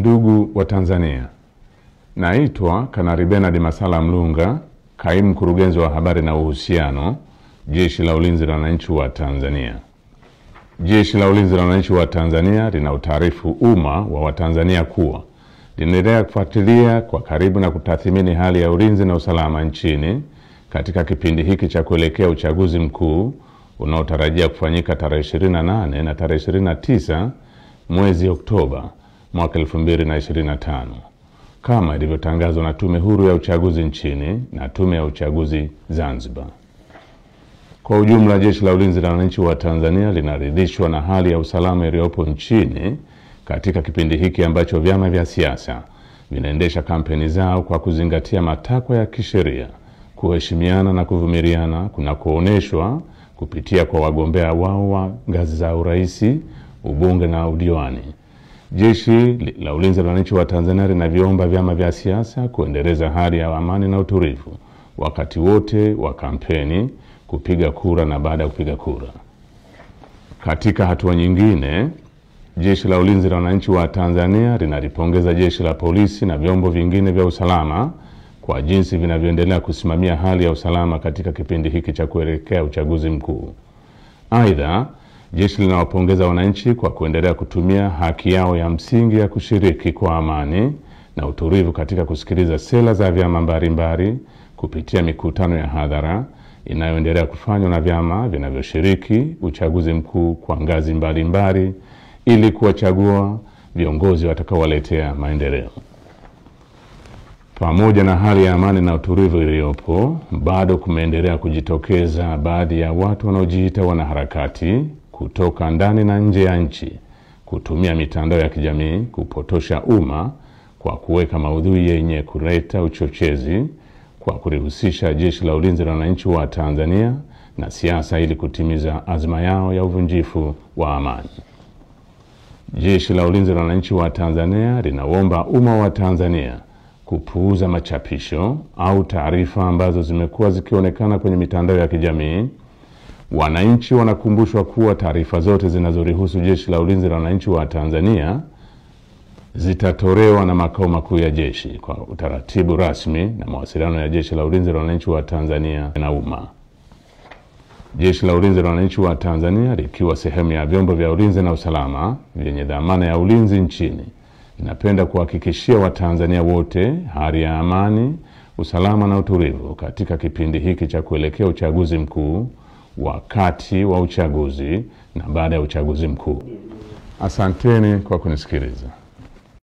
Ndugu wa Tanzania, naitwa Kanali Bernard Masala Mlunga, kaimu mkurugenzi wa habari na uhusiano, Jeshi la Ulinzi la Wananchi wa Tanzania. Jeshi la Ulinzi la Wananchi wa Tanzania linautaarifu umma wa Watanzania kuwa linaendelea kufuatilia kwa karibu na kutathmini hali ya ulinzi na usalama nchini katika kipindi hiki cha kuelekea uchaguzi mkuu unaotarajia kufanyika tarehe 28 na tarehe 29 mwezi Oktoba mwaka 2025 kama ilivyotangazwa na Tume Huru ya Uchaguzi nchini na Tume ya Uchaguzi Zanzibar. Kwa ujumla, Jeshi la Ulinzi la Wananchi wa Tanzania linaridhishwa na hali ya usalama iliyopo nchini katika kipindi hiki ambacho vyama vya siasa vinaendesha kampeni zao kwa kuzingatia matakwa ya kisheria, kuheshimiana na kuvumiliana kunakooneshwa kupitia kwa wagombea wao wa ngazi za urais, ubunge na udiwani. Jeshi la Ulinzi la Wananchi wa Tanzania linaviomba vyama vya siasa kuendeleza hali ya amani na utulivu wakati wote wa kampeni, kupiga kura na baada ya kupiga kura. Katika hatua nyingine, Jeshi la Ulinzi la Wananchi wa Tanzania linalipongeza Jeshi la Polisi na vyombo vingine vya usalama kwa jinsi vinavyoendelea kusimamia hali ya usalama katika kipindi hiki cha kuelekea uchaguzi mkuu. Aidha, jeshi linawapongeza wananchi kwa kuendelea kutumia haki yao ya msingi ya kushiriki kwa amani na utulivu katika kusikiliza sera za vyama mbalimbali kupitia mikutano ya hadhara inayoendelea kufanywa na vyama vinavyoshiriki uchaguzi mkuu kwa ngazi mbalimbali ili kuwachagua viongozi watakaowaletea maendeleo. Pamoja na hali ya amani na utulivu iliyopo, bado kumeendelea kujitokeza baadhi ya watu wanaojiita wanaharakati kutoka ndani na nje ya nchi kutumia mitandao ya kijamii kupotosha umma kwa kuweka maudhui yenye kuleta uchochezi kwa kulihusisha Jeshi la Ulinzi la Wananchi wa Tanzania na siasa ili kutimiza azma yao ya uvunjifu wa amani. Jeshi la Ulinzi la Wananchi wa Tanzania linaomba umma wa Tanzania kupuuza machapisho au taarifa ambazo zimekuwa zikionekana kwenye mitandao ya kijamii. Wananchi wanakumbushwa kuwa taarifa zote zinazorihusu Jeshi la Ulinzi la Wananchi wa Tanzania zitatolewa na makao makuu ya jeshi kwa utaratibu rasmi na mawasiliano ya Jeshi la Ulinzi la Wananchi wa Tanzania na umma. Jeshi la Ulinzi la Wananchi wa Tanzania likiwa sehemu ya vyombo vya ulinzi na usalama vyenye dhamana ya ulinzi nchini, ninapenda kuhakikishia Watanzania wote hali ya amani, usalama na utulivu katika kipindi hiki cha kuelekea uchaguzi mkuu, wakati wa uchaguzi na baada ya uchaguzi mkuu. Asanteni kwa kunisikiliza.